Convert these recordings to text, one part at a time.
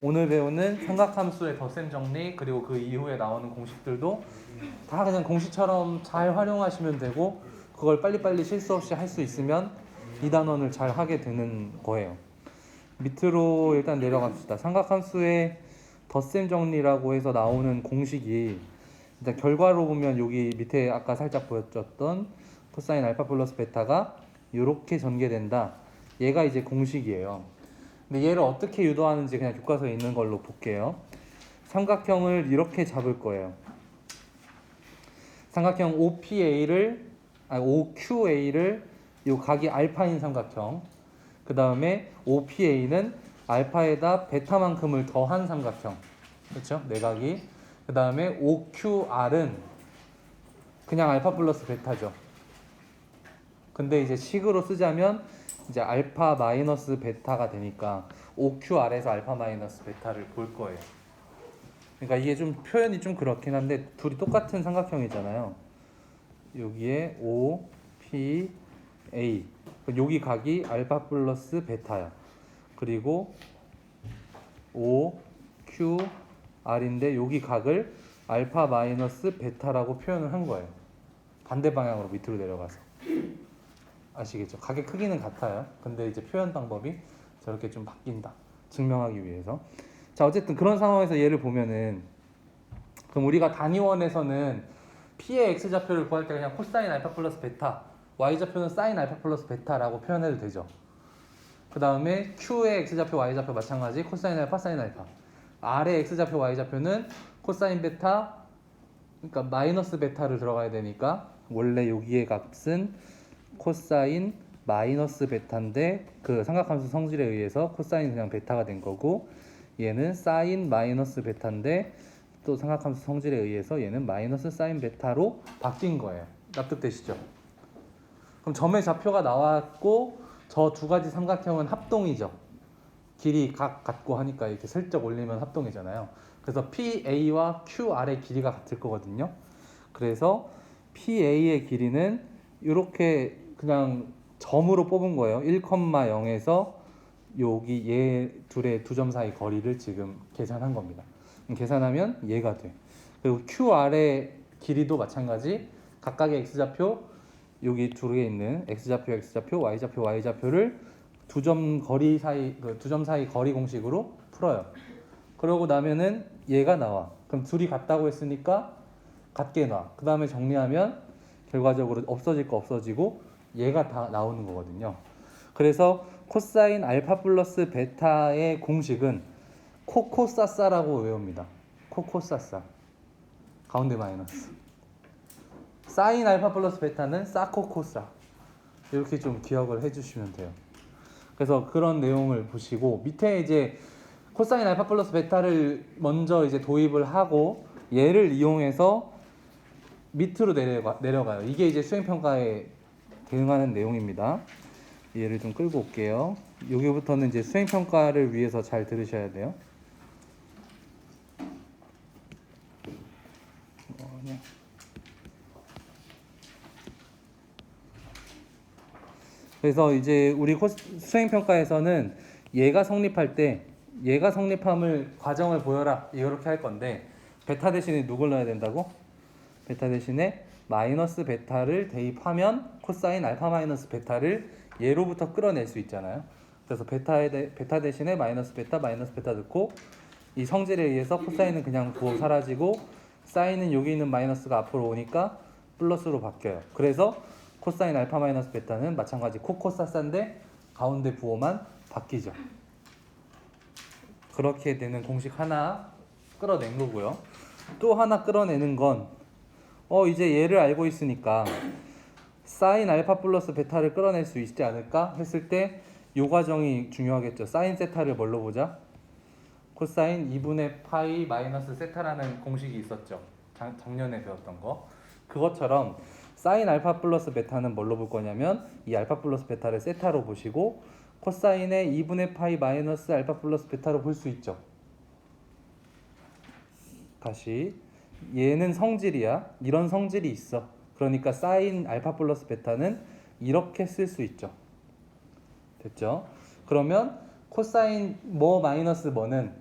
오늘 배우는 삼각함수의 덧셈 정리 그리고 그 이후에 나오는 공식들도 다 그냥 공식처럼 잘 활용하시면 되고 그걸 빨리빨리 실수 없이 할 수 있으면 2단원을 잘 하게 되는 거예요. 밑으로 일단 내려갑시다. 삼각함수의 덧셈 정리라고 해서 나오는 공식이 일단 결과로 보면 여기 밑에 아까 살짝 보여줬던 코사인 알파 플러스 베타가 이렇게 전개된다. 얘가 이제 공식이에요. 근데 얘를 어떻게 유도하는지 그냥 교과서에 있는 걸로 볼게요. 삼각형을 이렇게 잡을 거예요. 삼각형 OQA를 요 각이 알파인 삼각형. 그 다음에 OPA는 알파에다 베타만큼을 더한 삼각형. 그렇죠? 내각이. 그 다음에 OQR은 그냥 알파 플러스 베타죠. 근데 이제 식으로 쓰자면 이제 알파 마이너스 베타가 되니까 OQR에서 알파 마이너스 베타를 볼 거예요. 그러니까 이게 좀 표현이 좀 그렇긴 한데 둘이 똑같은 삼각형이잖아요. 여기에 O, P, A. 여기 각이 알파 플러스 베타야. 그리고 O, Q, R인데 여기 각을 알파 마이너스 베타라고 표현을 한 거예요. 반대 방향으로 밑으로 내려가서. 아시겠죠? 각의 크기는 같아요. 근데 이제 표현 방법이 저렇게 좀 바뀐다. 증명하기 위해서. 자, 어쨌든 그런 상황에서 얘를 보면은 그럼 우리가 단위원에서는 P의 X좌표를 구할 때 그냥 코사인 알파 플러스 베타, Y좌표는 사인 알파 플러스 베타라고 표현해도 되죠. 그 다음에 Q의 X좌표, Y좌표 마찬가지 코사인 알파, 사인 알파. R의 X좌표, Y좌표는 코사인 베타, 그러니까 마이너스 베타를 들어가야 되니까 원래 여기의 값은 코사인 마이너스 베타인데 그 삼각함수 성질에 의해서 코사인 그냥 베타가 된 거고 얘는 사인 마이너스 베타인데 또 삼각함수 성질에 의해서 얘는 마이너스 사인 베타로 바뀐 거예요. 납득되시죠? 그럼 점의 좌표가 나왔고 저 두 가지 삼각형은 합동이죠. 길이 각 같고 하니까 이렇게 슬쩍 올리면 합동이잖아요. 그래서 PA와 QR의 길이가 같을 거거든요. 그래서 PA의 길이는 이렇게 그냥 점으로 뽑은 거예요. 1,0에서 여기 얘 둘의 두 점 사이 거리를 지금 계산한 겁니다. 계산하면 얘가 돼. 그리고 QR의 길이도 마찬가지. 각각의 x좌표 여기 두 개 있는 x좌표, x좌표, y좌표, y좌표를 두 점 거리 사이 두 점 사이 거리 공식으로 풀어요. 그러고 나면은 얘가 나와. 그럼 둘이 같다고 했으니까 같게 놔. 그 다음에 정리하면 결과적으로 없어질 거 없어지고 얘가 다 나오는 거거든요. 그래서 코사인 알파 플러스 베타의 공식은 코코사사라고 외웁니다. 코코사사. 가운데 마이너스. 사인 알파 플러스 베타는 사코코사. 이렇게 좀 기억을 해주시면 돼요. 그래서 그런 내용을 보시고 밑에 이제 코사인 알파 플러스 베타를 먼저 이제 도입을 하고 얘를 이용해서 밑으로 내려가요. 이게 이제 수행평가에 대응하는 내용입니다. 얘를 좀 끌고 올게요. 여기부터는 이제 수행평가를 위해서 잘 들으셔야 돼요. 그래서 이제 우리 수행평가에서는 얘가 성립할 때 얘가 성립함을 과정을 보여라 이렇게 할 건데 베타 대신에 누굴 넣어야 된다고? 베타 대신에 마이너스 베타를 대입하면 코사인 알파 마이너스 베타를 얘로부터 끌어낼 수 있잖아요. 그래서 베타 대신에 마이너스 베타 넣고 이 성질에 의해서 코사인은 그냥 부호 사라지고 사인은 여기 있는 마이너스가 앞으로 오니까 플러스로 바뀌어요. 그래서 코사인 알파 마이너스 베타는 마찬가지 코코사사인데 가운데 부호만 바뀌죠. 그렇게 되는 공식 하나 끌어낸 거고요. 또 하나 끌어내는 건 이제 얘를 알고 있으니까 사인 알파 플러스 베타를 끌어낼 수 있지 않을까 했을 때 이 과정이 중요하겠죠. 사인 세타를 뭘로 보자? 코사인 2분의 파이 마이너스 세타라는 공식이 있었죠. 작년에 배웠던 거. 그것처럼 사인 알파 플러스 베타는 뭘로 볼 거냐면 이 알파 플러스 베타를 세타로 보시고 코사인의 2분의 파이 마이너스 알파 플러스 베타로 볼 수 있죠. 다시 얘는 성질이야. 이런 성질이 있어. 그러니까 사인 알파 플러스 베타는 이렇게 쓸 수 있죠. 됐죠? 그러면 코사인 뭐 마이너스 뭐는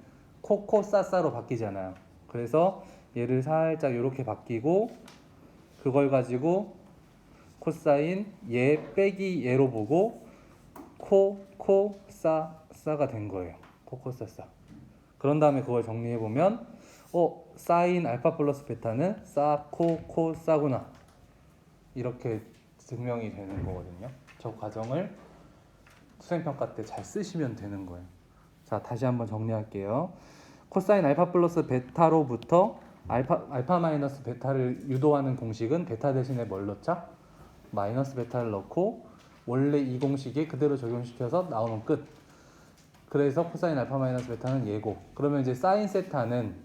코코사사로 바뀌잖아요. 그래서 얘를 살짝 이렇게 바뀌고 그걸 가지고 코사인 얘 빼기 얘로 보고 코코사사가 된 거예요. 코코사사. 그런 다음에 그걸 정리해 보면 사인 알파 플러스 베타는 사코코사구나 이렇게 증명이 되는 거거든요. 저 과정을 수행평가 때 잘 쓰시면 되는 거예요. 자, 다시 한번 정리할게요. 코사인 알파 플러스 베타로부터 알파 마이너스 베타를 유도하는 공식은 베타 대신에 뭘 넣자? 마이너스 베타를 넣고 원래 이 공식에 그대로 적용시켜서 나오면 끝. 그래서 코사인 알파 마이너스 베타는 얘고, 그러면 이제 사인 세타는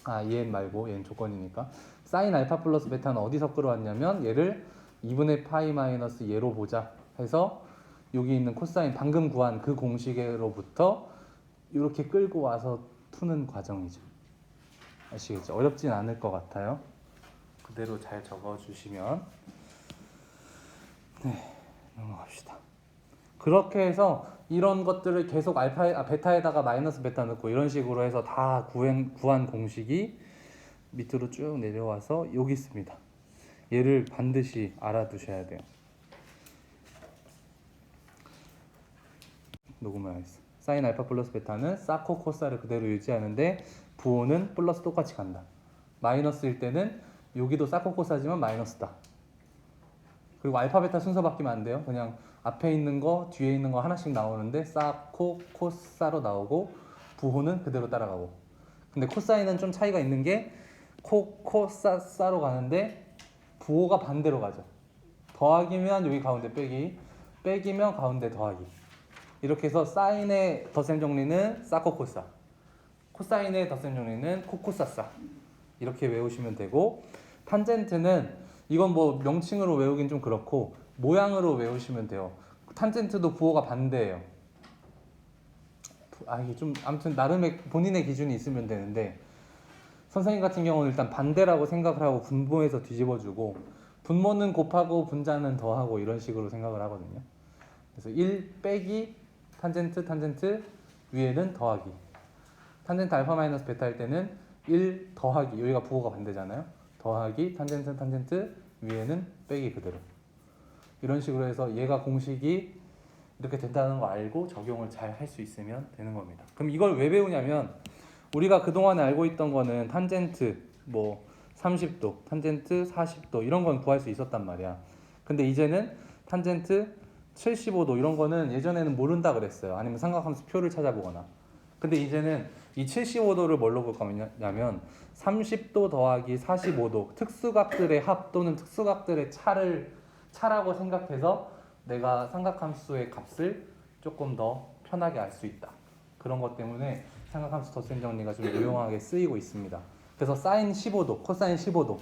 얘는 말고 얘는 조건이니까 사인 알파 플러스 베타는 어디서 끌어왔냐면 얘를 2분의 파이 마이너스 얘로 보자 해서 여기 있는 코사인 방금 구한 그 공식으로부터 이렇게 끌고 와서 푸는 과정이죠. 아시겠죠? 어렵진 않을 것 같아요. 그대로 잘 적어주시면 넘어갑시다. 그렇게 해서 이런 것들을 계속 베타에다가 마이너스 베타 넣고 이런 식으로 해서 다 구한 공식이 밑으로 쭉 내려와서 여기 있습니다. 얘를 반드시 알아두셔야 돼요. 녹음을 하겠어. 사인 알파 플러스 베타는 사코 코사를 그대로 유지하는데 부호는 플러스 똑같이 간다. 마이너스일 때는 여기도 사코 코사지만 마이너스다. 그리고 알파 베타 순서 바뀌면 안 돼요. 그냥 앞에 있는 거 뒤에 있는 거 하나씩 나오는데 사코 코사로 나오고 부호는 그대로 따라가고. 근데 코사인은 좀 차이가 있는 게 코사사로 가는데 부호가 반대로 가죠. 더하기면 여기 가운데 빼기, 빼기면 가운데 더하기. 이렇게 해서 사인의 덧셈 정리는 사코코사, 코사인의 덧셈 정리는 코코사사 이렇게 외우시면 되고, 탄젠트는 이건 뭐 명칭으로 외우긴 좀 그렇고 모양으로 외우시면 돼요. 탄젠트도 부호가 반대예요. 이게 좀 아무튼 나름의 본인의 기준이 있으면 되는데, 선생님 같은 경우는 일단 반대라고 생각을 하고 분모해서 뒤집어주고 분모는 곱하고 분자는 더하고 이런 식으로 생각을 하거든요. 그래서 1 빼기 탄젠트 위에는 더하기, 탄젠트 알파 마이너스 베타 할 때는 1 더하기, 여기가 부호가 반대잖아요. 더하기 탄젠트 위에는 빼기 그대로, 이런 식으로 해서 얘가 공식이 이렇게 된다는 거 알고 적용을 잘 할 수 있으면 되는 겁니다. 그럼 이걸 왜 배우냐면 우리가 그동안에 알고 있던 거는 탄젠트 뭐 30도, 탄젠트 40도 이런 건 구할 수 있었단 말이야. 근데 이제는 탄젠트 75도 이런 거는 예전에는 모른다 그랬어요. 아니면 삼각함수 표를 찾아보거나. 근데 이제는 이 75도를 뭘로 볼 거냐면 30도 더하기 45도 특수각들의 합 또는 특수각들의 차라고 생각해서 내가 삼각함수의 값을 조금 더 편하게 알 수 있다. 그런 것 때문에 삼각함수 덧셈 정리가 좀 유용하게 쓰이고 있습니다. 그래서 사인 15도, 코사인 15도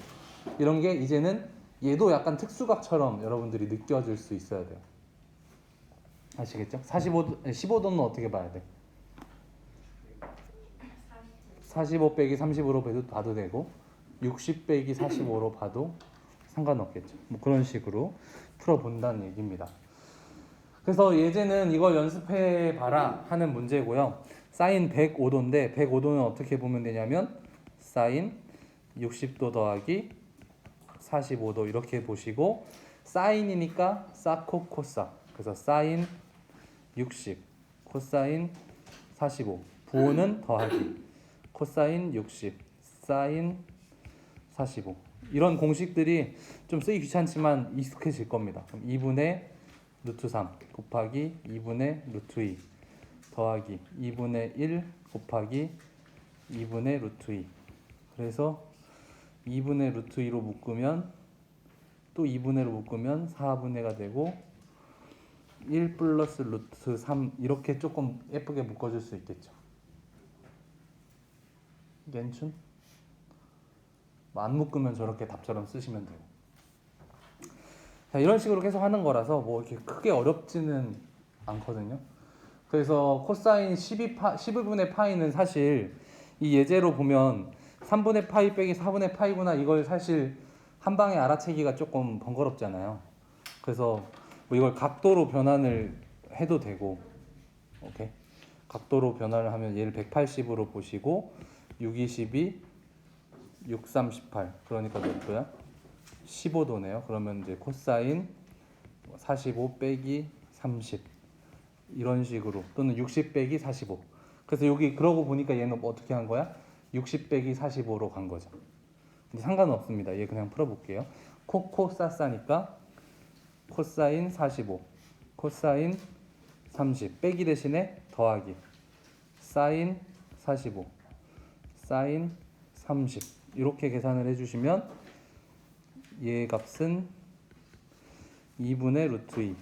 이런 게 이제는 얘도 약간 특수각처럼 여러분들이 느껴질 수 있어야 돼요. 아시겠죠? 15도는 어떻게 봐야 돼? 45 빼기 30으로 봐도 되고 60 빼기 45로 봐도 상관없겠죠. 뭐 그런 식으로 풀어본다는 얘기입니다. 그래서 예제는 이걸 연습해봐라 하는 문제고요. 사인 105도인데 105도는 어떻게 보면 되냐면 사인 60도 더하기 45도 이렇게 보시고, 사인이니까 사코 코사, 그래서 사인 60 코사인 45, 부호는 더하기 코사인 60 사인 45, 이런 공식들이 좀 쓰기 귀찮지만 익숙해질 겁니다. 그럼 2분의 루트 3 곱하기 2분의 루트 2 더하기 2분의 1 곱하기 2분의 루트 2, 그래서 2분의 루트 2로 묶으면 또 2분의로 묶으면 4분의가 되고 1 플러스 루트 3 이렇게 조금 예쁘게 묶어줄 수 있겠죠. 괜춘? 안 묶으면 저렇게 답처럼 쓰시면 돼요. 자, 이런 식으로 계속 하는 거라서 뭐 이렇게 크게 어렵지는 않거든요. 그래서 코사인 12분의 파이는 사실 이 예제로 보면 3분의 파이 빼기 4분의 파이구나, 이걸 사실 한 방에 알아채기가 조금 번거롭잖아요. 그래서 뭐 이걸 각도로 변환을 해도 되고, 오케이. 각도로 변화를 하면 얘를 180으로 보시고 6, 22, 6, 38 그러니까 몇 도야? 15도네요. 그러면 이제 코사인 45 빼기 30 이런 식으로 또는 60 빼기 45 그래서 여기 그러고 보니까 얘는 어떻게 한 거야? 60 빼기 45로 간 거죠. 근데 상관은 없습니다. 얘 그냥 풀어볼게요. 코사사니까 코사인 45 코사인 30 빼기 대신에 더하기 사인 45 사인 30 이렇게 계산을 해주시면 얘 값은 2분의 루트 2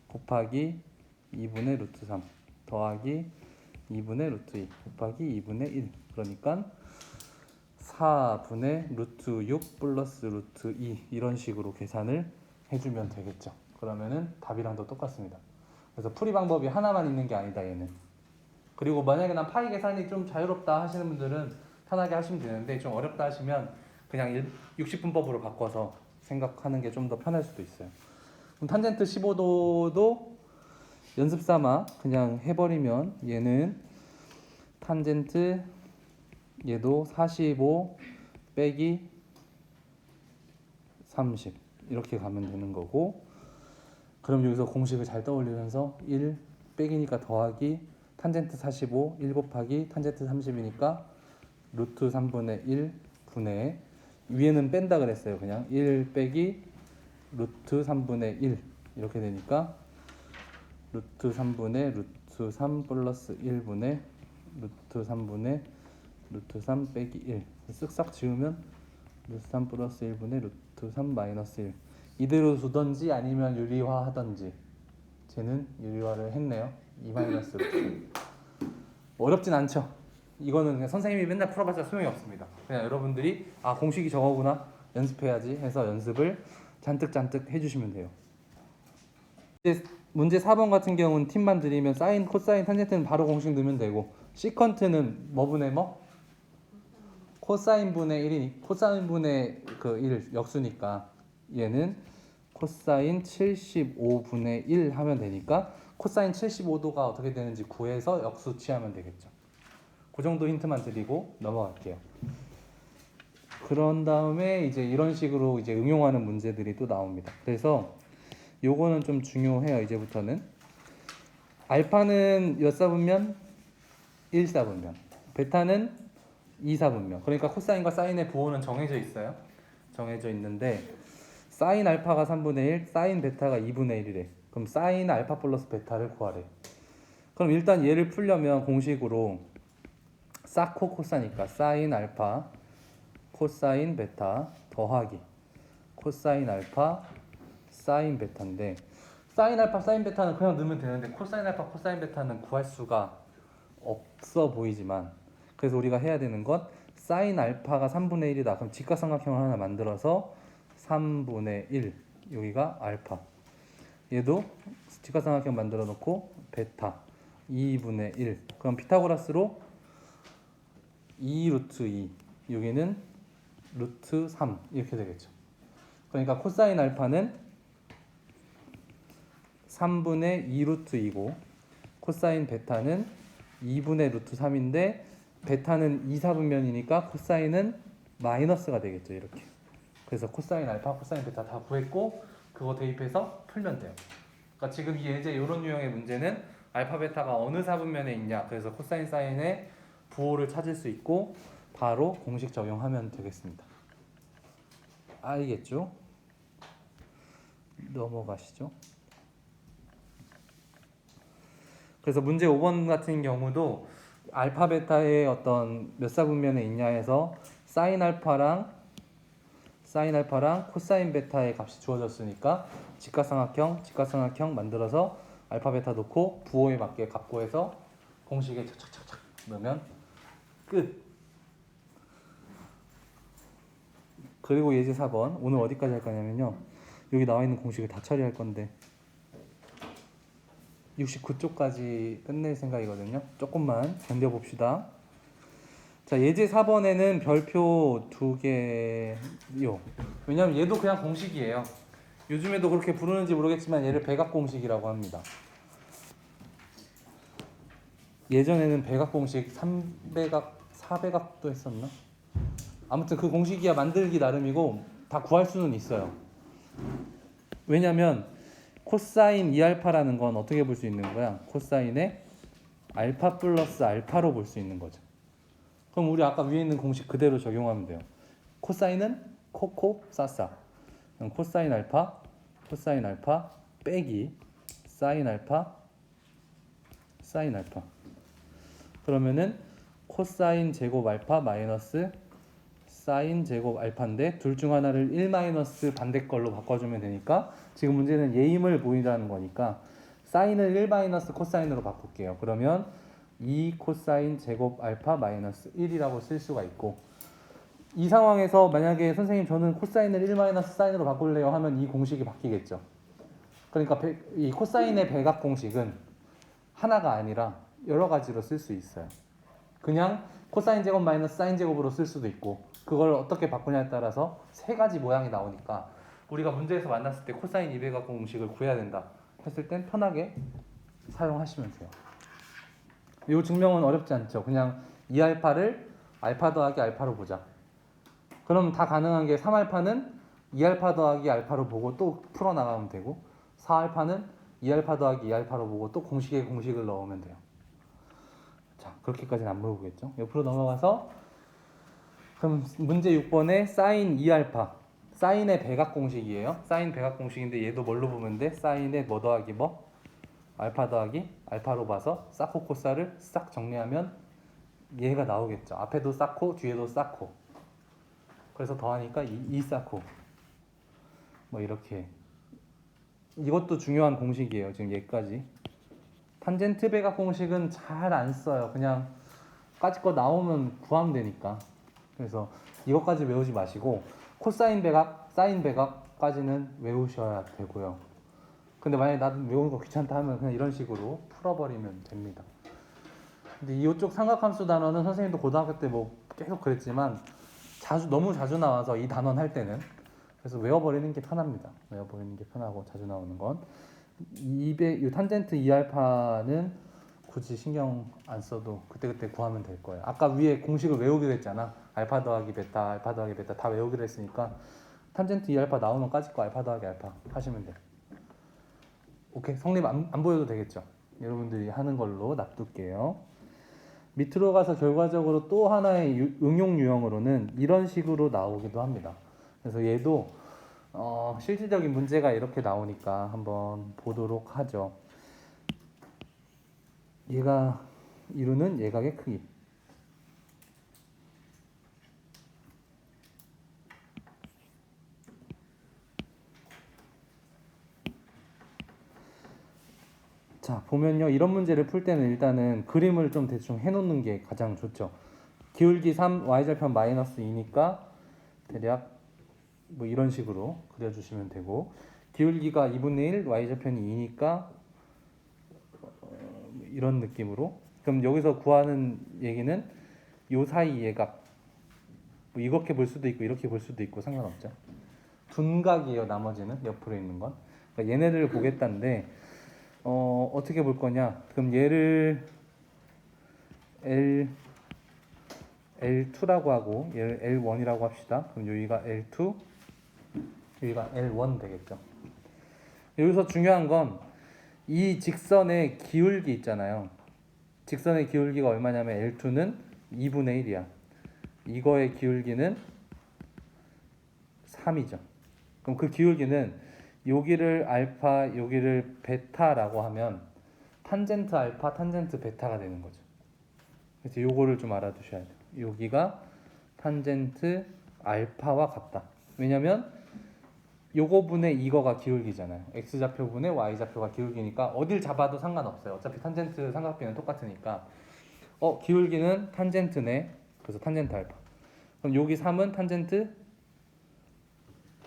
곱하기 2분의 루트 3 더하기 2분의 루트 2 곱하기 2분의 1 그러니까 4분의 루트 6 플러스 루트 2 이런 식으로 계산을 해주면 되겠죠. 그러면은 답이랑도 똑같습니다. 그래서 풀이 방법이 하나만 있는 게 아니다 얘는. 그리고 만약에 난 파이 계산이 좀 자유롭다 하시는 분들은 편하게 하시면 되는데 좀 어렵다 하시면 그냥 60분법으로 바꿔서 생각하는 게 좀 더 편할 수도 있어요. 그럼 탄젠트 15도도 연습 삼아 그냥 해버리면 얘는 탄젠트 얘도 45 빼기 30 이렇게 가면 되는 거고 그럼 여기서 공식을 잘 떠올리면서 1 빼기니까 더하기 탄젠트 45 1 곱하기 탄젠트 30이니까 루트 3분의 1 분의 위에는 뺀다 그랬어요. 그냥 1 빼기 루트 3분의 1 이렇게 되니까 루트 3분의 루트 3 플러스 1분의 루트 3분의 루트 3 빼기 1 쓱싹 지우면 루트 3 플러스 1분의 루트 3 마이너스 1 이대로 두던지 아니면 유리화 하던지 쟤는 유리화를 했네요. 2 마이너스 루트 어렵진 않죠. 이거는 그냥 선생님이 맨날 풀어봤자 소용이 없습니다. 그냥 여러분들이 아 공식이 저거구나 연습해야지 해서 연습을 잔뜩 해주시면 돼요. 이제 문제 4번 같은 경우는 팁만 드리면 사인, 코사인, 탄젠트는 바로 공식 넣으면 되고 시컨트는 뭐 분의 뭐? 코사인 분의 1이니 코사인 분의 그 1 역수니까 얘는 코사인 75분의 1 하면 되니까 코사인 75도가 어떻게 되는지 구해서 역수 취하면 되겠죠. 그 정도 힌트만 드리고 넘어갈게요. 그런 다음에 이제 이런 식으로 이제 응용하는 문제들이 또 나옵니다. 그래서 요거는 좀 중요해요. 이제부터는 알파는 몇 사분면? 1사분면 베타는 2사분면 그러니까 코사인과 사인의 부호는 정해져 있어요. 정해져 있는데 사인 알파가 3분의 1 사인 베타가 2분의 1이래. 그럼 사인 알파 플러스 베타를 구하래. 그럼 일단 얘를 풀려면 공식으로 사코 코사니까 사인 알파 코사인 베타 더하기 코사인 알파 사인 베타인데 사인 알파 사인 베타는 그냥 넣으면 되는데 코사인 알파 코사인 베타는 구할 수가 없어 보이지만 그래서 우리가 해야 되는 건 사인 알파가 3분의 1이다. 그럼 직각삼각형을 하나 만들어서 3분의 1 여기가 알파 얘도 직각삼각형 만들어 놓고 베타 2분의 1 그럼 피타고라스로 2 루트 2 여기는 루트 3 이렇게 되겠죠. 그러니까 코사인 알파는 3분의 2 루트 2고 코사인 베타는 2분의 루트 3인데 베타는 2, 4분면이니까 코사인은 마이너스가 되겠죠. 이렇게. 그래서 코사인 알파, 코사인 베타 다 구했고 그거 대입해서 풀면 돼요. 그러니까 지금 이 예제 이런 유형의 문제는 알파, 베타가 어느 4분면에 있냐 그래서 코사인, 사인의 부호를 찾을 수 있고 바로 공식 적용하면 되겠습니다. 알겠죠? 넘어가시죠. 그래서 문제 5번 같은 경우도 알파 베타의 어떤 몇 사분면에 있냐 해서 사인 알파랑 코사인 베타의 값이 주어졌으니까 직각삼각형 만들어서 알파 베타 놓고 부호에 맞게 값 구해서 공식에 착착착착 넣으면 끝. 그리고 예제 4번 오늘 어디까지 할 거냐면요. 여기 나와 있는 공식을 다 처리할 건데 69쪽까지 끝낼 생각이거든요. 조금만 견뎌봅시다. 자, 예제 4번에는 별표 2개요. 왜냐면 얘도 그냥 공식이에요. 요즘에도 그렇게 부르는지 모르겠지만 얘를 백악 공식이라고 합니다. 예전에는 백악 공식 3백악, 4백악도 했었나? 아무튼 그 공식이야 만들기 나름이고 다 구할 수는 있어요. 왜냐면 코사인 2알파라는 건 어떻게 볼 수 있는 거야? 코사인의 알파 플러스 알파로 볼 수 있는 거죠. 그럼 우리 아까 위에 있는 공식 그대로 적용하면 돼요. 코사인은 코코 싸싸. 그럼 코사인 알파 빼기 사인 알파 사인 알파. 그러면은 코사인 제곱 알파 마이너스 사인 제곱 알파인데 둘 중 하나를 1 마이너스 반대 걸로 바꿔주면 되니까 지금 문제는 예임을 보이라는 거니까 사인을 1 마이너스 코사인으로 바꿀게요. 그러면 2 코사인 제곱 알파 마이너스 1이라고 쓸 수가 있고 이 상황에서 만약에 선생님 저는 코사인을 1 마이너스 사인으로 바꿀래요 하면 이 공식이 바뀌겠죠. 그러니까 이 코사인의 백악 공식은 하나가 아니라 여러 가지로 쓸 수 있어요. 그냥 코사인 제곱 마이너스 사인 제곱으로 쓸 수도 있고 그걸 어떻게 바꾸냐에 따라서 세 가지 모양이 나오니까 우리가 문제에서 만났을 때 코사인 200각 공식을 구해야 된다 했을 땐 편하게 사용하시면 돼요. 이 증명은 어렵지 않죠. 그냥 2알파를 알파 더하기 알파로 보자. 그럼 다 가능한 게 3알파는 2알파 더하기 알파로 보고 또 풀어나가면 되고 4알파는 2알파 더하기 2알파로 보고 또 공식에 공식을 넣으면 돼요. 자, 그렇게까지는 안 물어보겠죠. 옆으로 넘어가서 그럼 문제 6번에 사인 2알파 사인의 백악 공식이에요. 사인 백악 공식인데 얘도 뭘로 보면 돼? 사인의 뭐 더하기 뭐? 알파 더하기 알파로 봐서 사코 코사를 싹 정리하면 얘가 나오겠죠. 앞에도 사코 뒤에도 사코. 그래서 더하니까 2 사코. 뭐 이렇게. 이것도 중요한 공식이에요. 지금 얘까지. 탄젠트 백악 공식은 잘 안 써요. 그냥 까짓 거 나오면 구하면 되니까. 그래서 이것까지 외우지 마시고 코사인 백악, 사인 백악까지는 외우셔야 되고요. 근데 만약에 나도 외우는 거 귀찮다 하면 그냥 이런 식으로 풀어버리면 됩니다. 근데 이쪽 삼각함수 단어는 선생님도 고등학교 때 뭐 계속 그랬지만 너무 자주 나와서 이 단원 할 때는 그래서 외워버리는 게 편합니다. 외워버리는 게 편하고 자주 나오는 건 이 탄젠트 2알파는 굳이 신경 안 써도 그때그때 구하면 될 거예요. 아까 위에 공식을 외우기로 했잖아. 알파 더하기 베타, 알파 더하기 베타 다 외우기로 했으니까 탄젠트 2알파 나오면 까짓 거 알파 더하기 알파 하시면 돼요. 오케이, 성립 안 보여도 되겠죠. 여러분들이 하는 걸로 놔둘게요. 밑으로 가서 결과적으로 또 하나의 응용 유형으로는 이런 식으로 나오기도 합니다. 그래서 얘도 실질적인 문제가 이렇게 나오니까 한번 보도록 하죠. 얘가 이루는 예각의 크기. 자, 보면요. 이런 문제를 풀 때는 일단은 그림을 좀 대충 해놓는 게 가장 좋죠. 기울기 3, y절편 마이너스 2니까 대략 뭐 이런 식으로 그려주시면 되고 기울기가 2분의 1, y절편이 2니까 이런 느낌으로 그럼 여기서 구하는 얘기는 요 사이 예각 뭐 이렇게 볼 수도 있고 이렇게 볼 수도 있고 상관없죠. 둔각이에요. 나머지는 옆으로 있는 건. 그러니까 얘네를 보겠다는데 어떻게 볼 거냐? 그럼 얘를 L2라고 하고 얘를 L1이라고 합시다. 그럼 여기가 L2, 여기가 L1 되겠죠. 여기서 중요한 건 이 직선의 기울기 있잖아요. 직선의 기울기가 얼마냐면 L2는 2분의 1이야. 이거의 기울기는 3이죠. 그럼 그 기울기는 여기를 알파, 여기를 베타라고 하면 탄젠트 알파, 탄젠트 베타가 되는 거죠. 그래서 요거를 좀 알아두셔야 돼요. 여기가 탄젠트 알파와 같다. 왜냐면 요거 분의 이거가 기울기잖아요. x좌표분의 y좌표가 기울기니까 어딜 잡아도 상관없어요. 어차피 탄젠트 삼각비는 똑같으니까 기울기는 탄젠트네. 그래서 탄젠트 알파. 그럼 여기 3은 탄젠트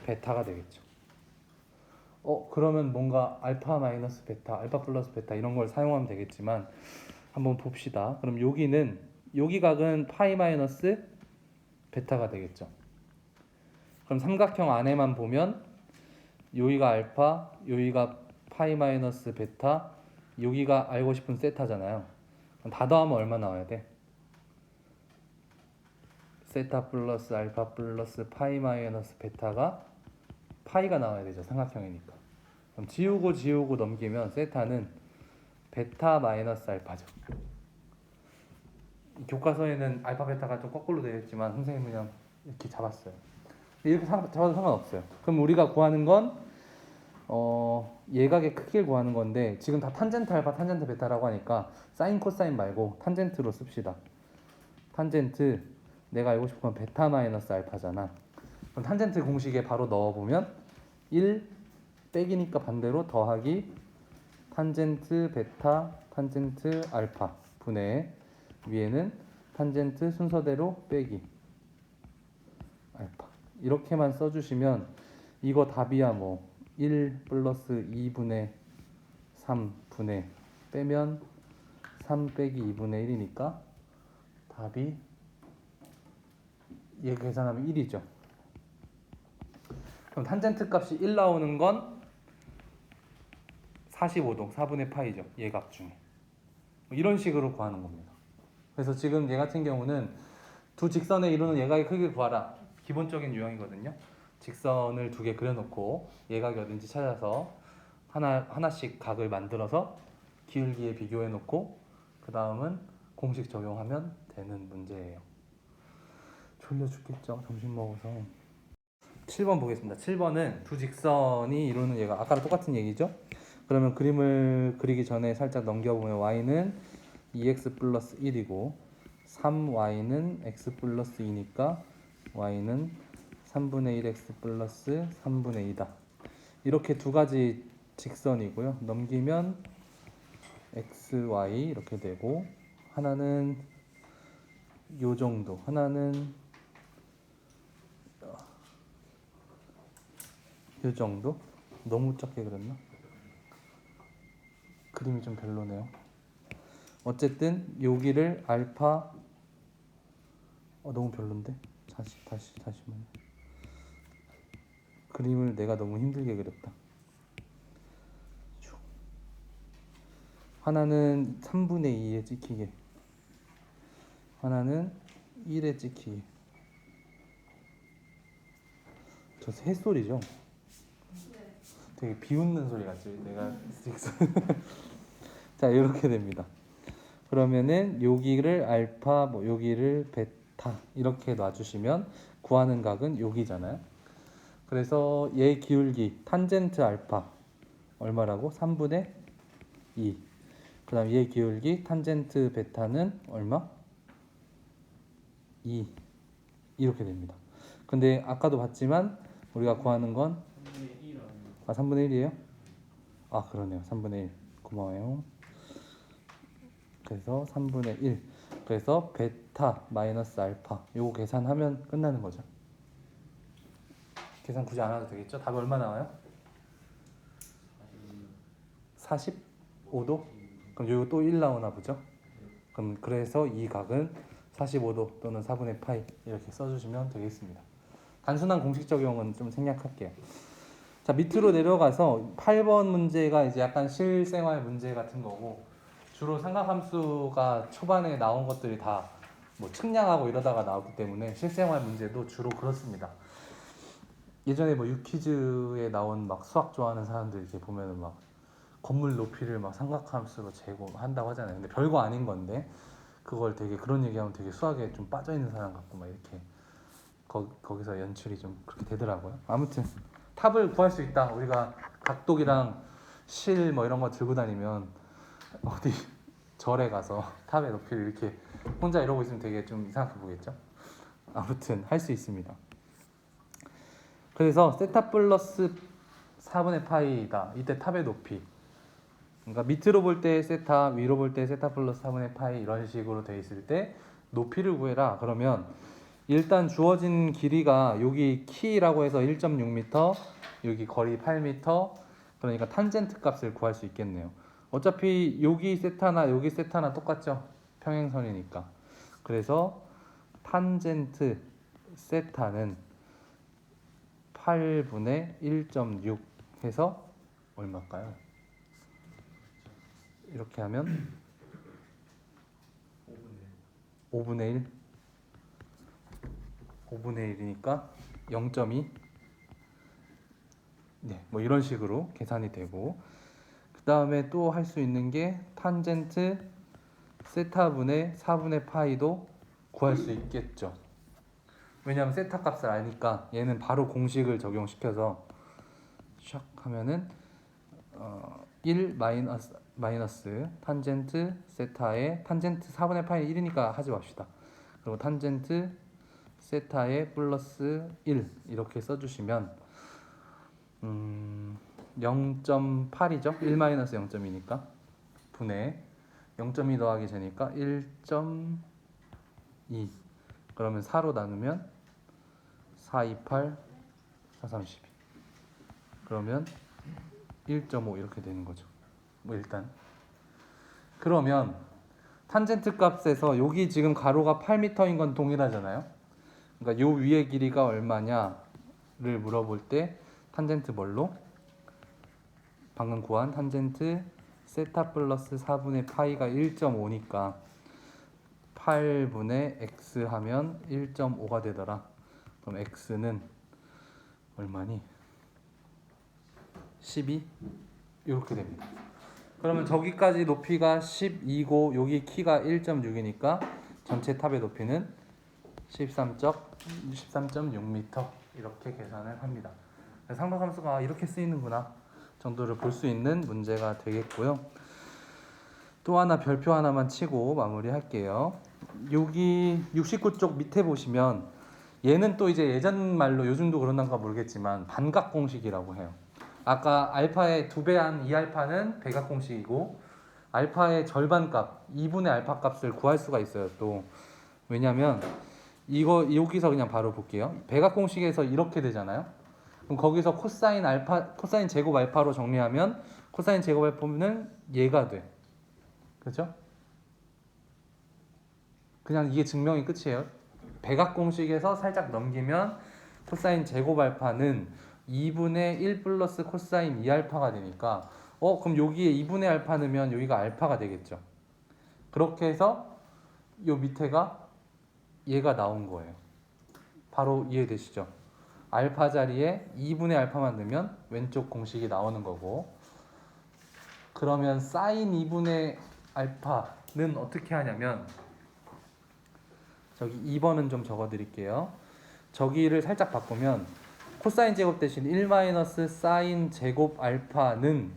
베타가 되겠죠. 그러면 뭔가 알파 마이너스 베타, 알파 플러스 베타 이런 걸 사용하면 되겠지만 한번 봅시다. 그럼 여기 각은 파이 마이너스 베타가 되겠죠. 그럼 삼각형 안에만 보면 여기가 알파, 여기가 파이 마이너스 베타, 여기가 알고 싶은 세타잖아요. 그럼 다 더하면 얼마 나와야 돼? 세타 플러스 알파 플러스 파이 마이너스 베타가 파이가 나와야 되죠. 삼각형이니까. 그럼 지우고 넘기면 세타는 베타 마이너스 알파죠. 교과서에는 알파 베타가 좀 거꾸로 되어 있지만 선생님은 그냥 이렇게 잡았어요. 이렇게 잡아도 상관없어요. 그럼 우리가 구하는 건 예각의 크기를 구하는 건데 지금 다 탄젠트 알파 탄젠트 베타라고 하니까 사인 코사인 말고 탄젠트로 씁시다. 탄젠트 내가 알고 싶은 건 베타 마이너스 알파잖아. 그럼 탄젠트 공식에 바로 넣어보면 1 빼기니까 반대로 더하기 탄젠트 베타 탄젠트 알파 분의 위에는 탄젠트 순서대로 빼기 알파 이렇게만 써주시면 이거 답이야. 뭐 1 플러스 2분의 3분의 빼면 3 빼기 2분의 1이니까 답이 얘 계산하면 1이죠. 그럼 탄젠트 값이 1 나오는 건 45도 4분의 파이죠. 얘 값 중에 이런 식으로 구하는 겁니다. 그래서 지금 얘 같은 경우는 두 직선에 이루는 예각의 크기를 구하라. 기본적인 유형이거든요. 직선을 두 개 그려놓고 예각이 어딘지 찾아서 하나씩 각을 만들어서 기울기에 비교해놓고 그 다음은 공식 적용하면 되는 문제예요. 졸려 죽겠죠. 점심 먹어서. 7번 보겠습니다. 7번은 두 직선이 이루는 예각. 아까랑 똑같은 얘기죠. 그러면 그림을 그리기 전에 살짝 넘겨보면 y는 2x 플러스 1이고 3y는 x 플러스 2니까 y는 3분의 1x 플러스 3분의 2다. 이렇게 두 가지 직선이고요. 넘기면 xy 이렇게 되고 하나는 요 정도, 하나는 요 정도? 너무 작게 그렸나? 그림이 좀 별로네요. 어쨌든 여기를 알파 너무 별론데? 다시만. 그림을 내가 너무 힘들게 그렸다. 하나는 3분의 2에 찍히게, 하나는 1에 찍히게. 저 새소리죠? 되게 비웃는 소리 같죠? 내가 자 이렇게 됩니다. 그러면은 여기를 알파, 뭐 여기를 베타 이렇게 놔주시면 구하는 각은 여기잖아요. 그래서 얘 기울기 탄젠트 알파 얼마라고? 3분의 2. 그 다음 얘 기울기 탄젠트 베타는 얼마? 2. 이렇게 됩니다. 근데 아까도 봤지만 우리가 구하는 건 3분의 1이에요? 아 그러네요. 3분의 1. 고마워요. 그래서 3분의 1. 그래서 베타 마이너스 알파 요거 계산하면 끝나는 거죠. 계산 굳이 안 해도 되겠죠? 답이 얼마 나와요? 45도? 그럼 여기 또 1 나오나 보죠? 그럼 그래서 이 각은 45도 또는 4분의 파이 이렇게 써주시면 되겠습니다. 단순한 공식 적용은 좀 생략할게요. 자 밑으로 내려가서 8번 문제가 이제 약간 실생활 문제 같은 거고 주로 삼각함수가 초반에 나온 것들이 다 뭐 측량하고 이러다가 나왔기 때문에 실생활 문제도 주로 그렇습니다. 예전에 뭐 유퀴즈에 나온 막 수학 좋아하는 사람들 이렇게 보면은 막 건물 높이를 막 삼각함수로 제곱한다고 하잖아요. 근데 별거 아닌 건데 그걸 되게 그런 얘기하면 되게 수학에 좀 빠져 있는 사람 같고 막 이렇게 거기서 연출이 좀 그렇게 되더라고요. 아무튼 탑을 구할 수 있다. 우리가 각도기랑 실 뭐 이런 거 들고 다니면 어디 절에 가서 탑의 높이를 이렇게 혼자 이러고 있으면 되게 좀 이상하게 보겠죠. 아무튼 할 수 있습니다. 그래서 세타 플러스 4분의 파이다. 이때 탑의 높이. 그러니까 밑으로 볼 때 세타, 위로 볼 때 세타 플러스 4분의 파이 이런 식으로 돼 있을 때 높이를 구해라. 그러면 일단 주어진 길이가 여기 키라고 해서 1.6m, 여기 거리 8m. 그러니까 탄젠트 값을 구할 수 있겠네요. 어차피 여기 세타나 똑같죠. 평행선이니까. 그래서 탄젠트 세타는 8분의 1.6 해서 얼마일까요? 이렇게 하면 5분의 1 5분의 1이니까 0.2 네, 뭐 이런 식으로 계산이 되고 그 다음에 또 할 수 있는 게 탄젠트 세타분의 4분의 파이도 구할 수 있겠죠. 왜냐하면 세타 값을 아니까 얘는 바로 공식을 적용시켜서 샥 하면은 1 마이너스 탄젠트 세타의 탄젠트 4분의 파이 1이니까 하지 맙시다. 그리고 탄젠트 세타의 플러스 1 이렇게 써주시면 0.8이죠. 1 마이너스 0.2니까 분의 0.2 더하기 제니까 1.2 그러면 4로 나누면 4, 2, 8, 4, 32 그러면 1.5 이렇게 되는 거죠. 뭐 일단 그러면 탄젠트 값에서 여기 지금 가로가 8m인 건 동일하잖아요. 그러니까 요 위의 길이가 얼마냐를 물어볼 때 탄젠트 뭘로? 방금 구한 탄젠트 세타 플러스 4분의 파이가 1.5니까 8분의 x 하면 1.5가 되더라. 그럼 x는 얼마니? 12 이렇게 됩니다. 그러면 저기까지 높이가 12고 여기 키가 1.6이니까 전체 탑의 높이는 13.6m 이렇게 계산을 합니다. 삼각함수가 이렇게 쓰이는구나 정도를 볼 수 있는 문제가 되겠고요. 또 하나 별표 하나만 치고 마무리할게요. 여기 69쪽 밑에 보시면 얘는 또 이제 예전 말로 요즘도 그런가 모르겠지만 반각 공식이라고 해요. 아까 알파의 2배 한 2알파는 백악 공식이고 알파의 절반값 2분의 알파 값을 구할 수가 있어요. 또 왜냐면 이거 여기서 그냥 바로 볼게요. 백악 공식에서 이렇게 되잖아요. 그럼 거기서 코사인 알파 코사인 제곱 알파로 정리하면 코사인 제곱 알파는 얘가 돼. 그렇죠? 그냥 이게 증명이 끝이에요. 백악 공식에서 살짝 넘기면 코사인 제곱 알파는 2분의 1 플러스 코사인 2알파가 되니까 그럼 여기에 2분의 알파 넣으면 여기가 알파가 되겠죠. 그렇게 해서 요 밑에가 얘가 나온 거예요. 바로 이해되시죠? 알파 자리에 2분의 알파만 넣으면 왼쪽 공식이 나오는 거고 그러면 사인 2분의 알파는 어떻게 하냐면 저기 2번은 좀 적어 드릴게요. 저기를 살짝 바꾸면 코사인 제곱 대신 1 마이너스 사인 제곱 알파는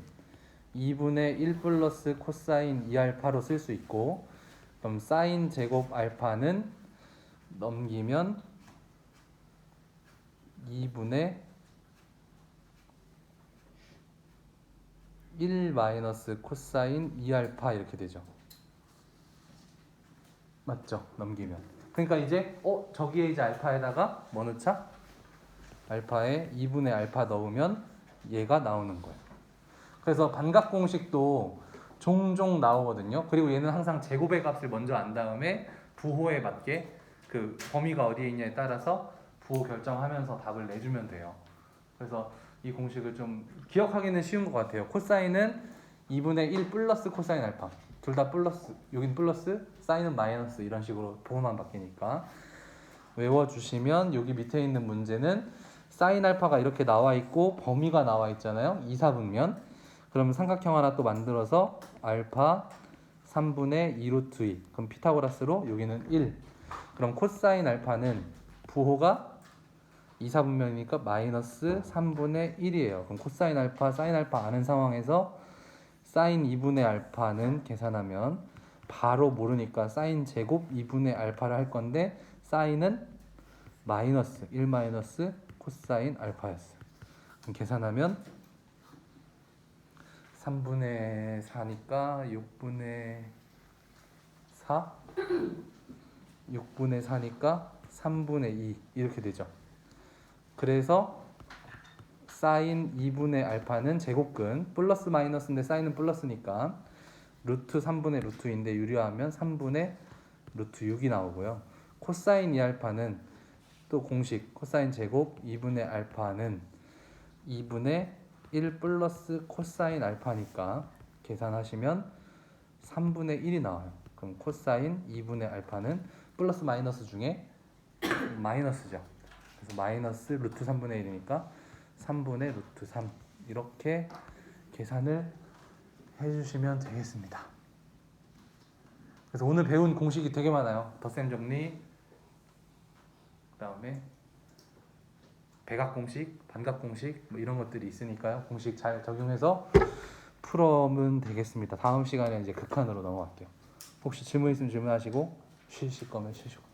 2분의 1 플러스 코사인 2알파로 쓸 수 있고 그럼 사인 제곱 알파는 넘기면 2분의 1 마이너스 코사인 2알파 이렇게 되죠. 맞죠? 넘기면. 그러니까 이제 저기에 이제 알파에다가 뭐 넣자? 알파에 2분의 알파 넣으면 얘가 나오는 거예요. 그래서 반각 공식도 종종 나오거든요. 그리고 얘는 항상 제곱의 값을 먼저 안 다음에 부호에 맞게 그 범위가 어디에 있냐에 따라서 부호 결정하면서 답을 내주면 돼요. 그래서 이 공식을 좀 기억하기는 쉬운 것 같아요. 코사인은 2분의 1 플러스 코사인 알파. 둘 다 플러스, 여긴 플러스, 사인은 마이너스 이런 식으로 부호만 바뀌니까 외워주시면 여기 밑에 있는 문제는 사인 알파가 이렇게 나와 있고 범위가 나와 있잖아요. 2, 4분면 그러면 삼각형 하나 또 만들어서 알파 3분의 2 루트 2 그럼 피타고라스로 여기는 1 그럼 코사인 알파는 부호가 2, 4분면이니까 마이너스 3분의 1이에요. 그럼 코사인 알파, 사인 알파 아는 상황에서 사인 2분의 알파는 계산하면 바로 모르니까 사인 제곱 2분의 알파를 할 건데 사인은 마이너스 1 마이너스 코사인 알파였어요. 그럼 계산하면 3분의 4니까 6분의 4 6분의 4니까 3분의 2 이렇게 되죠. 그래서 사인 2분의 알파는 제곱근 플러스 마이너스인데 사인은 플러스니까 루트 3분의 루트 2인데 유리하면 3분의 루트 6이 나오고요. 코사인 2알파는 또 공식 코사인 제곱 2분의 알파는 2분의 1 플러스 코사인 알파니까 계산하시면 3분의 1이 나와요. 그럼 코사인 2분의 알파는 플러스 마이너스 중에 마이너스죠. 그래서 마이너스 루트 3분의 1이니까 3분의 루트 3 이렇게 계산을 해주시면 되겠습니다. 그래서 오늘 배운 공식이 되게 많아요. 덧셈 정리, 그 다음에 백악 공식, 반각 공식 뭐 이런 것들이 있으니까요. 공식 잘 적용해서 풀어면 되겠습니다. 다음 시간에 이제 극한으로 넘어갈게요. 혹시 질문 있으면 질문하시고 쉬실 거면 쉬시고.